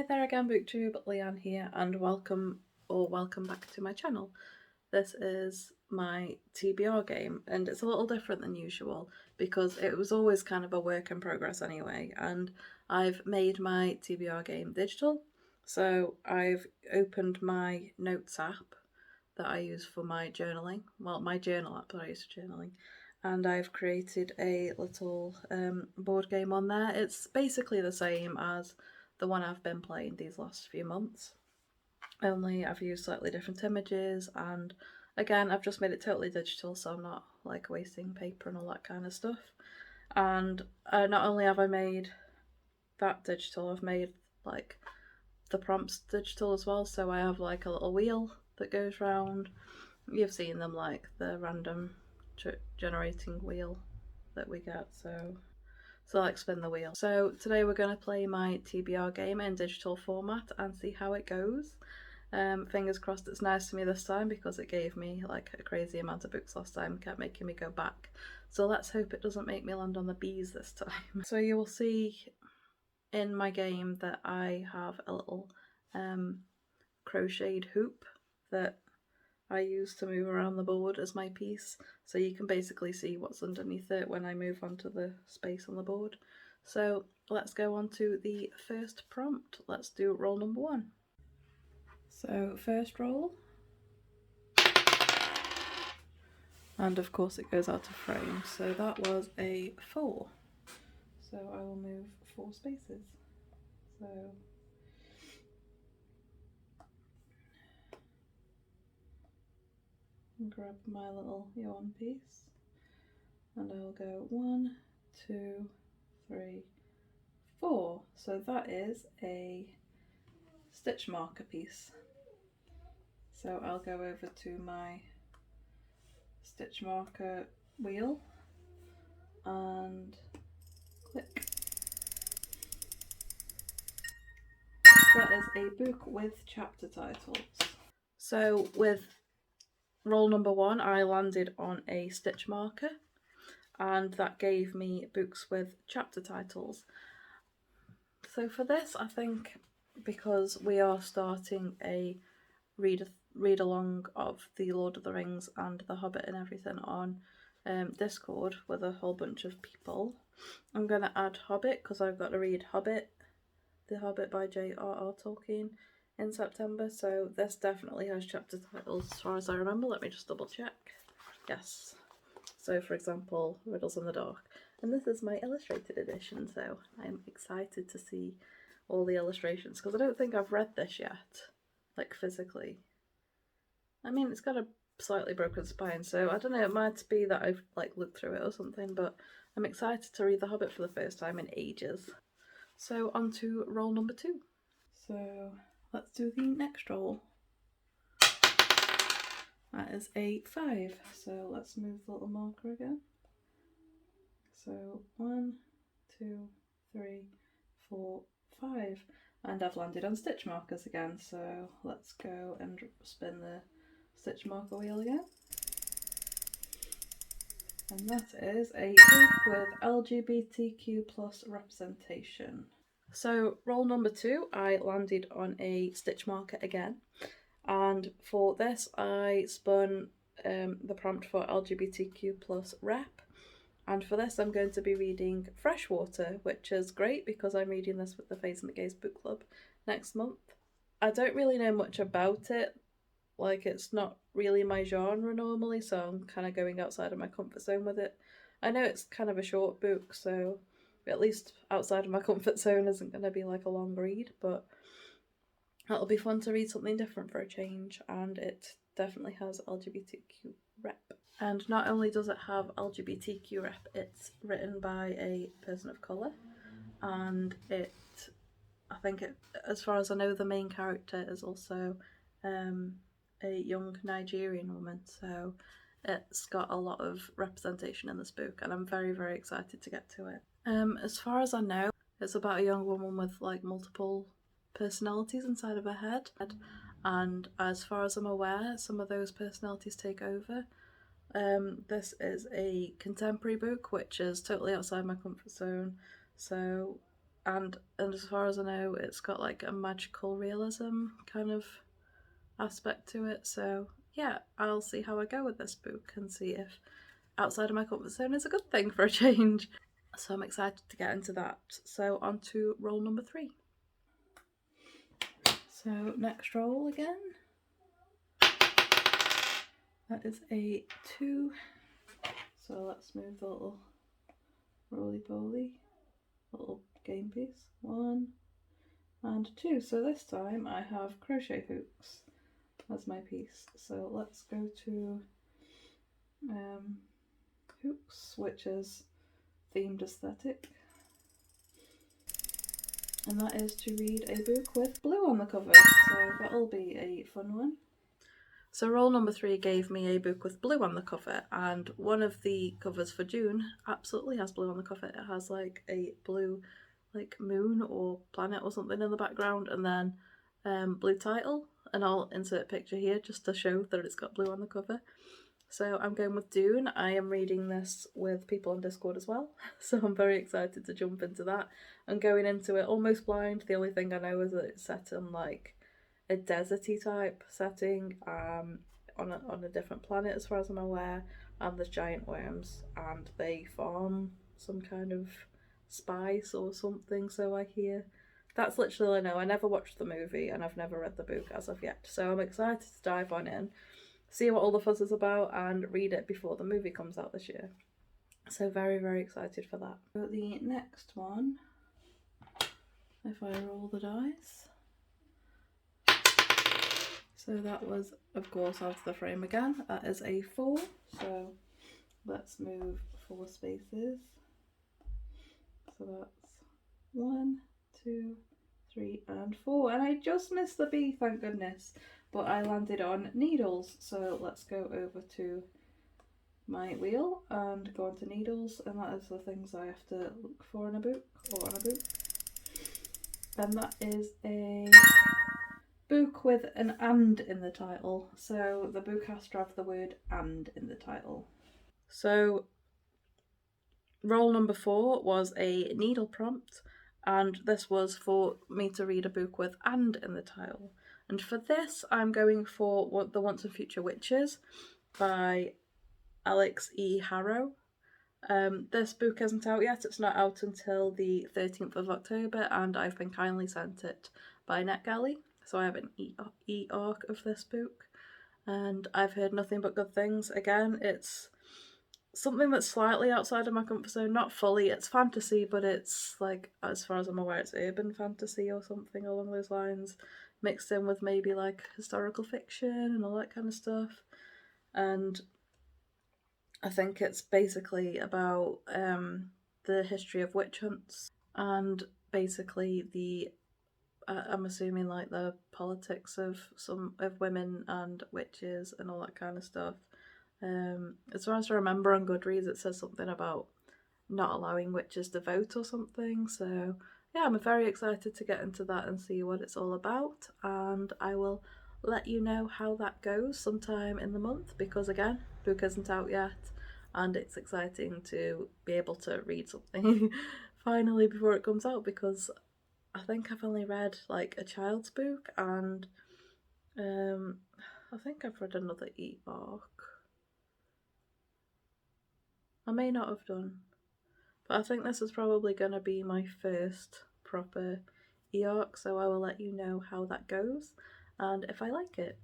Hi there again, BookTube, Leanne here, and welcome back to my channel. This is my TBR game, and it's a little different than usual because it was always kind of a work in progress anyway, and I've made my TBR game digital. So I've opened my notes app that I use for my journaling, well, my journal app that I use for journaling, and I've created a little board game on there. It's basically the same as the one I've been playing these last few months, only I've used slightly different images, and again I've just made it totally digital so I'm not like wasting paper and all that kind of stuff. And not only have I made that digital, I've made like the prompts digital as well, so I have like a little wheel that goes round. You've seen them, like the random generating wheel that we get, so like spin the wheel. So today we're going to play my TBR game in digital format and see how it goes. Fingers crossed it's nice to me this time because it gave me like a crazy amount of books last time, kept making me go back. So let's hope it doesn't make me land on the bees this time. So you will see in my game that I have a little crocheted hoop that I use to move around the board as my piece, so you can basically see what's underneath it when I move onto the space on the board. So let's go on to the first prompt. Let's do roll number 1. So first roll, and of course it goes out of frame, so that was a 4. So I will move 4 spaces. So grab my little yarn piece and I'll go 1, 2, 3, 4. So that is a stitch marker piece. So I'll go over to my stitch marker wheel and click. That is a book with chapter titles. So with roll number 1 I landed on a stitch marker, and that gave me books with chapter titles. So for this, I think because we are starting a read along of the Lord of the Rings and the Hobbit and everything on Discord with a whole bunch of people, I'm going to add Hobbit because I've got to read The Hobbit by J.R.R. Tolkien in September, so this definitely has chapter titles as far as I remember. Let me just double check. Yes. So for example, Riddles in the Dark. And this is my illustrated edition, so I'm excited to see all the illustrations because I don't think I've read this yet, like physically. I mean, it's got a slightly broken spine, so I don't know, it might be that I've like looked through it or something, but I'm excited to read The Hobbit for the first time in ages. So on to roll number 2. So let's do the next roll. That is a 5, so let's move the little marker again. So 1, 2, 3, 4, 5, and I've landed on stitch markers again, so let's go and spin the stitch marker wheel again. And that is a book with LGBTQ plus representation. So roll number 2 I landed on a stitch marker again, and for this I spun the prompt for LGBTQ plus rep. And for this I'm going to be reading Freshwater, which is great because I'm reading this with the Faes and the Gays book club next month. I don't really know much about it, like it's not really my genre normally, so I'm kind of going outside of my comfort zone with it. I know it's kind of a short book, so at least outside of my comfort zone isn't going to be like a long read, but it'll be fun to read something different for a change, and it definitely has LGBTQ rep. And not only does it have LGBTQ rep, it's written by a person of colour, and I think as far as I know, the main character is also a young Nigerian woman, so it's got a lot of representation in this book, and I'm very, very excited to get to it. As far as I know, it's about a young woman with like multiple personalities inside of her head, and as far as I'm aware, some of those personalities take over. This is a contemporary book, which is totally outside my comfort zone, so and as far as I know, it's got like a magical realism kind of aspect to it. So yeah, I'll see how I go with this book and see if outside of my comfort zone is a good thing for a change. So I'm excited to get into that. So on to roll number 3. So next roll again. That is a 2. So let's move the little roly-poly, little game piece. 1 and 2. So this time I have crochet hooks as my piece. So let's go to hooks, which is themed aesthetic. And that is to read a book with blue on the cover. So that'll be a fun one. So roll number 3 gave me a book with blue on the cover, and one of the covers for June absolutely has blue on the cover. It has like a blue like moon or planet or something in the background, and then blue title, and I'll insert a picture here just to show that it's got blue on the cover. So I'm going with Dune. I am reading this with people on Discord as well, so I'm very excited to jump into that. I'm going into it almost blind. The only thing I know is that it's set in like a deserty type setting, on a different planet as far as I'm aware, and there's giant worms and they farm some kind of spice or something, so I hear. That's literally all I know. I never watched the movie and I've never read the book as of yet, so I'm excited to dive on in, see what all the fuss is about, and read it before the movie comes out this year. So very, very excited for that. So the next one, if I roll the dice. So that was, of course, out of the frame again. That is a 4. So let's move 4 spaces. So that's 1, 2, 3, and 4. And I just missed the B, thank goodness. But I landed on needles. So let's go over to my wheel and go on to needles. And that is the things I have to look for in a book, or on a book. And that is a book with an and in the title, so the book has to have the word and in the title. So roll number 4 was a needle prompt, and this was for me to read a book with and in the title. And for this I'm going for The Once and Future Witches by Alex E. Harrow. This book isn't out yet. It's not out until the 13th of October, and I've been kindly sent it by NetGalley. So I have an e-arc of this book, and I've heard nothing but good things. Again, it's something that's slightly outside of my comfort zone. Not fully, it's fantasy, but it's like, as far as I'm aware, it's urban fantasy or something along those lines, mixed in with maybe like historical fiction and all that kind of stuff. And I think it's basically about the history of witch hunts, and basically I'm assuming like the politics of some of women and witches and all that kind of stuff. As far as I remember on Goodreads, it says something about not allowing witches to vote or something. So yeah, I'm very excited to get into that and see what it's all about, and I will let you know how that goes sometime in the month, because again, book isn't out yet, and it's exciting to be able to read something finally before it comes out, because I think I've only read like a child's book, and I think I've read another e-arc. I may not have done, but I think this is probably going to be my first proper e-arc, so I will let you know how that goes and if I like it.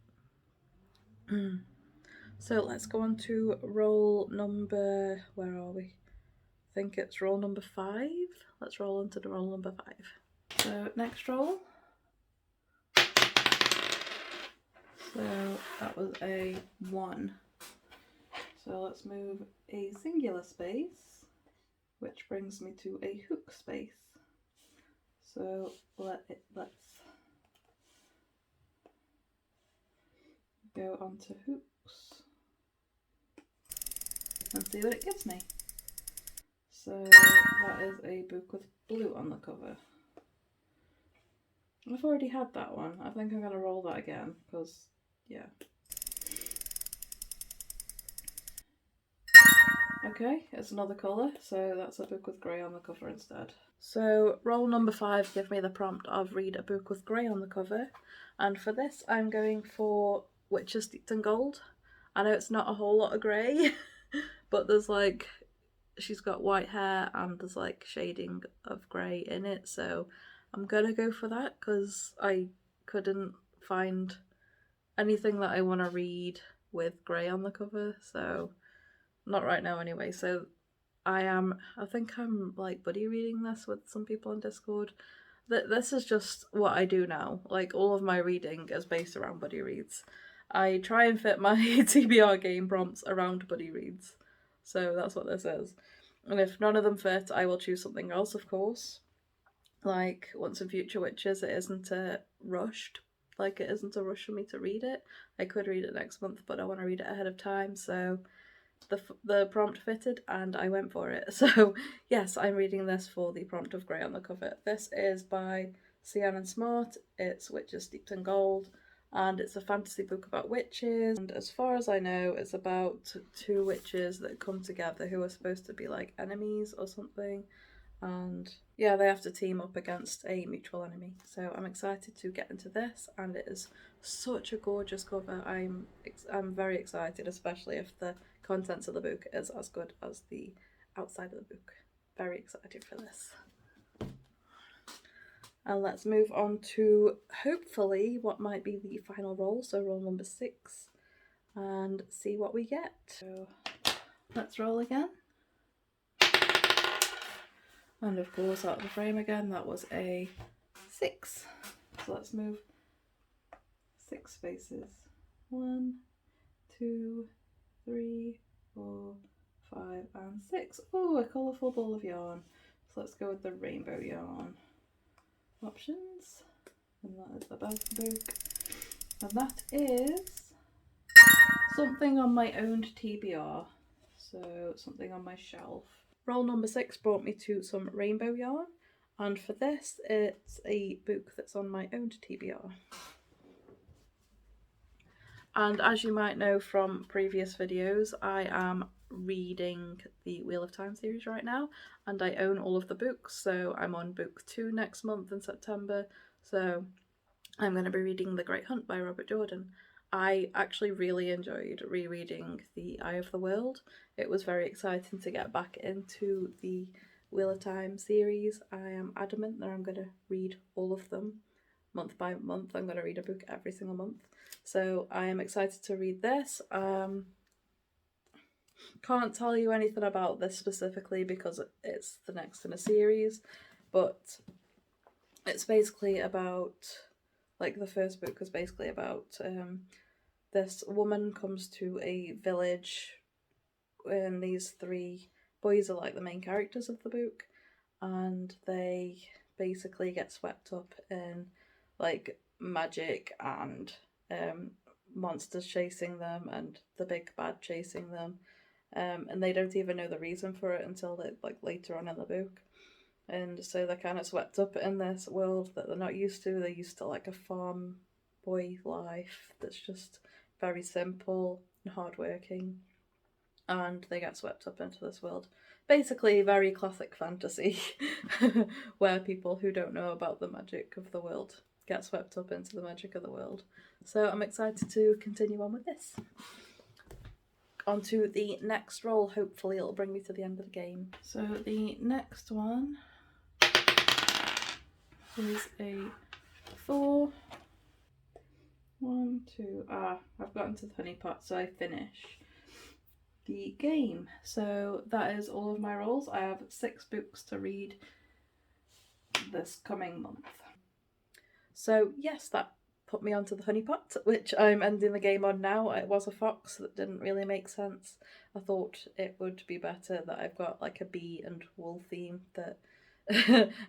So let's go on to roll number, where are we? I think it's roll number 5. Let's roll into the roll number 5. So next roll. So that was a 1. So let's move a singular space, which brings me to a hook space. So let's go onto hooks and see what it gives me. So that is a book with blue on the cover. I've already had that one. I think I'm going to roll that again, because, yeah. Okay, it's another colour, so that's a book with grey on the cover instead. So roll number 5 give me the prompt of read a book with grey on the cover, and for this I'm going for Witches Steeped in Gold. I know it's not a whole lot of grey, but there's like, she's got white hair and there's like shading of grey in it, so I'm gonna go for that because I couldn't find anything that I want to read with grey on the cover, so not right now anyway. So I think I'm like buddy reading this with some people on Discord. This is just what I do now. Like, all of my reading is based around buddy reads. I try and fit my TBR game prompts around buddy reads. So that's what this is. And if none of them fit, I will choose something else, of course. Like Once and Future Witches, it isn't rushed. Like, it isn't a rush for me to read it. I could read it next month, but I want to read it ahead of time, so the prompt fitted and I went for it. So yes, I'm reading this for the prompt of grey on the cover. This is by Sian Smart. It's Witches Steeped in Gold, and it's a fantasy book about witches. And as far as I know, it's about two witches that come together who are supposed to be like enemies or something. And yeah, they have to team up against a mutual enemy. So I'm excited to get into this, and it is such a gorgeous cover. I'm very excited, especially if the contents of the book is as good as the outside of the book. Very excited for this. And let's move on to hopefully what might be the final roll. So roll number 6 and see what we get. So let's roll again. And of course, out of the frame again, that was a 6. So let's move 6 spaces. 1, 2, 3, 4, 5, and 6. Oh, a colourful ball of yarn. So let's go with the rainbow yarn options. And that is the back of the book. And that is something on my owned TBR. So something on my shelf. Roll number 6 brought me to some rainbow yarn, and for this it's a book that's on my owned TBR. And as you might know from previous videos, I am reading the Wheel of Time series right now, and I own all of the books, so I'm on book 2 next month in September, so I'm going to be reading The Great Hunt by Robert Jordan. I actually really enjoyed rereading The Eye of the World. It was very exciting to get back into the Wheel of Time series. I am adamant that I'm going to read all of them month by month. I'm going to read a book every single month. So I am excited to read this. Can't tell you anything about this specifically because it's the next in a series, but it's basically about, like, the first book was basically about this woman comes to a village, and these 3 boys are like the main characters of the book, and they basically get swept up in like magic and monsters chasing them and the big bad chasing them, and they don't even know the reason for it until like later on in the book. And so they're kind of swept up in this world that they're not used to. They're used to like a farm boy life that's just very simple and hardworking, and they get swept up into this world. Basically, very classic fantasy, where people who don't know about the magic of the world get swept up into the magic of the world. So I'm excited to continue on with this. On to the next roll. Hopefully it'll bring me to the end of the game. So the next one is a 4. 1, 2, I've gotten to the honey pot, so I finish the game. So that is all of my rolls. I have 6 books to read this coming month. So yes, that put me onto the honey pot, which I'm ending the game on now. It was a fox that didn't really make sense. I thought it would be better that I've got like a bee and wool theme, that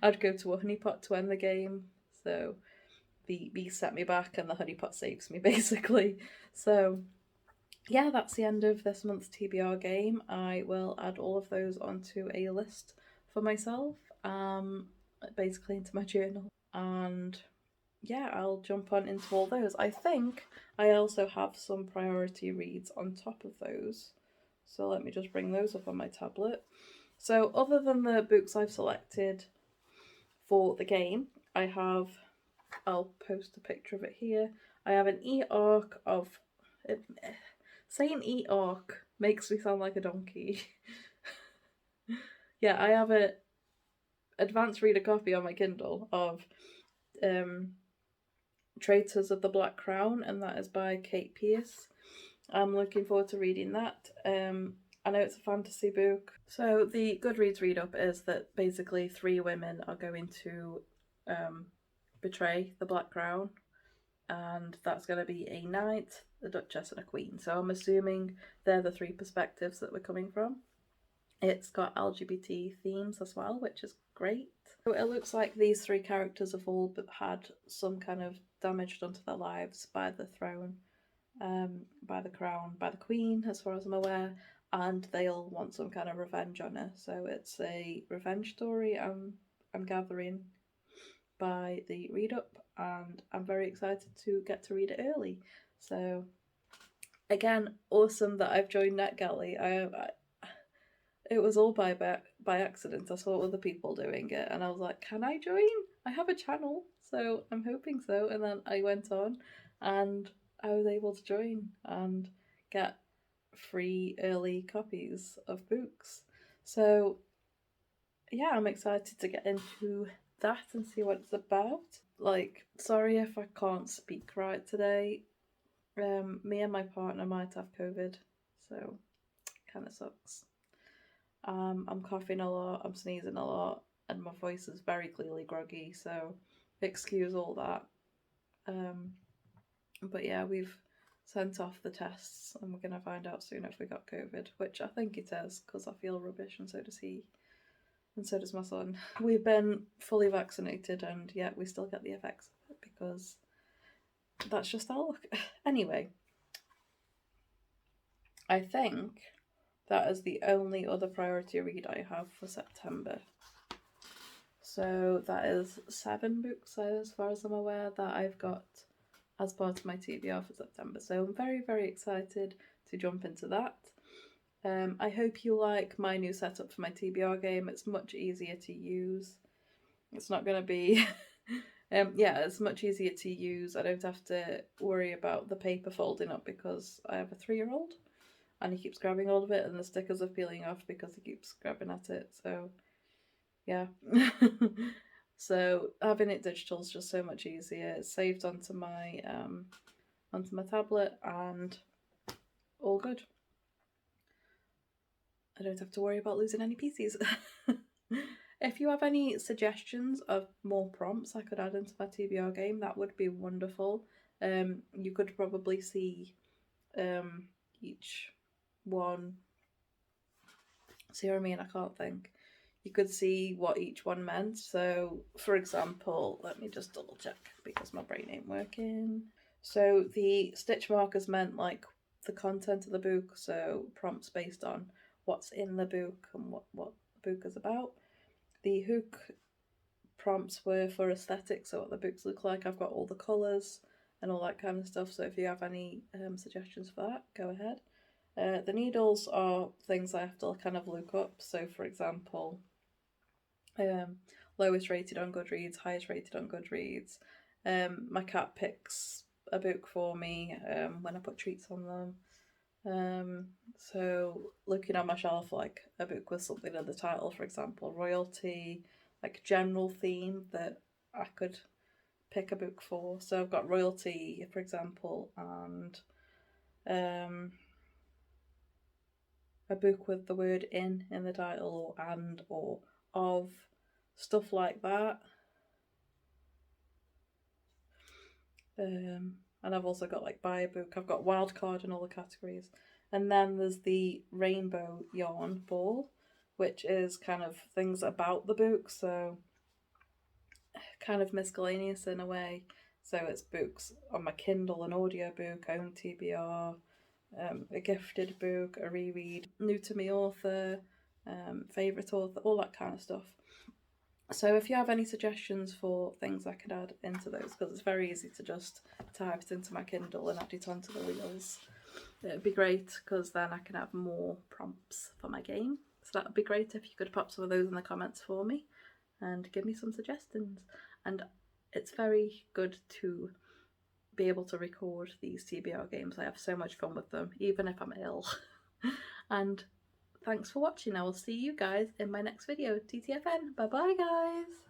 I'd go to a honey pot to end the game. So the bee set me back and the honey pot saves me, basically. So yeah, that's the end of this month's TBR game. I will add all of those onto a list for myself, basically into my journal. And yeah, I'll jump on into all those. I think I also have some priority reads on top of those. So let me just bring those up on my tablet. So other than the books I've selected for the game, I have, I'll post a picture of it here. I have an e-arc of, saying e-arc makes me sound like a donkey. Yeah, I have a advanced reader copy on my Kindle of Traitors of the Black Crown, and that is by Kate Pierce. I'm looking forward to reading that. I know it's a fantasy book. So the Goodreads read up is that basically 3 women are going to betray the Black Crown, and that's going to be a knight, a duchess, and a queen. So I'm assuming they're the 3 perspectives that we're coming from. It's got LGBT themes as well, which is great. So it looks like these 3 characters have all had some kind of damage done to their lives by the throne, by the crown, by the queen, as far as I'm aware, and they all want some kind of revenge on her. So it's a revenge story I'm gathering by the read up, and I'm very excited to get to read it early. So again, awesome that I've joined NetGalley. It was all by accident. I saw other people doing it, and I was like, "Can I join? I have a channel, so I'm hoping so." And then I went on, and I was able to join and get free early copies of books. So yeah, I'm excited to get into that and see what it's about. Like, sorry if I can't speak right today. Me and my partner might have COVID, so kind of sucks. I'm coughing a lot, I'm sneezing a lot, and my voice is very clearly groggy, so excuse all that. But yeah, we've sent off the tests, and we're going to find out soon if we got COVID, which I think it is, because I feel rubbish, and so does he, and so does my son. We've been fully vaccinated, and yet we still get the effects of it, because that's just our luck. Anyway, I think that is the only other priority read I have for September. So that is 7 books, as far as I'm aware, that I've got as part of my TBR for September. So I'm very, very excited to jump into that. I hope you like my new setup for my TBR game. It's much easier to use. It's not going to be... yeah, it's much easier to use. I don't have to worry about the paper folding up because I have a 3-year-old and he keeps grabbing hold of it and the stickers are peeling off because he keeps grabbing at it. So, yeah. So having it digital is just so much easier. It's saved onto my tablet and all good. I don't have to worry about losing any pieces. If you have any suggestions of more prompts I could add into my TBR game, that would be wonderful. You could probably see each one. See what I mean? I can't think. You could see what each one meant. So, for example, let me just double check because my brain ain't working. So the stitch markers meant like the content of the book, so prompts based on what's in the book and what the book is about. The hook prompts were for aesthetics, so what the books look like. I've got all the colours and all that kind of stuff, so if you have any suggestions for that, go ahead. The needles are things I have to kind of look up, so for example, lowest rated on Goodreads, highest rated on Goodreads. My cat picks a book for me when I put treats on them. So looking on my shelf, like a book with something in the title, for example, royalty, like general theme that I could pick a book for. So I've got royalty, for example, and a book with the word in the title, or and, or of, stuff like that. And I've also got like buy a book. I've got wildcard in all the categories. And then there's the rainbow yarn ball, which is kind of things about the book, so kind of miscellaneous in a way. So it's books on my Kindle, an audiobook, own TBR, a gifted book, a reread, new to me author, favourite author, all that kind of stuff. So if you have any suggestions for things I could add into those, because it's very easy to just type it into my Kindle and add it onto the wheels. It'd be great because then I can have more prompts for my game. So that would be great if you could pop some of those in the comments for me and give me some suggestions. And it's very good to be able to record these TBR games. I have so much fun with them, even if I'm ill. And thanks for watching. I will see you guys in my next video. TTFN. Bye bye, guys.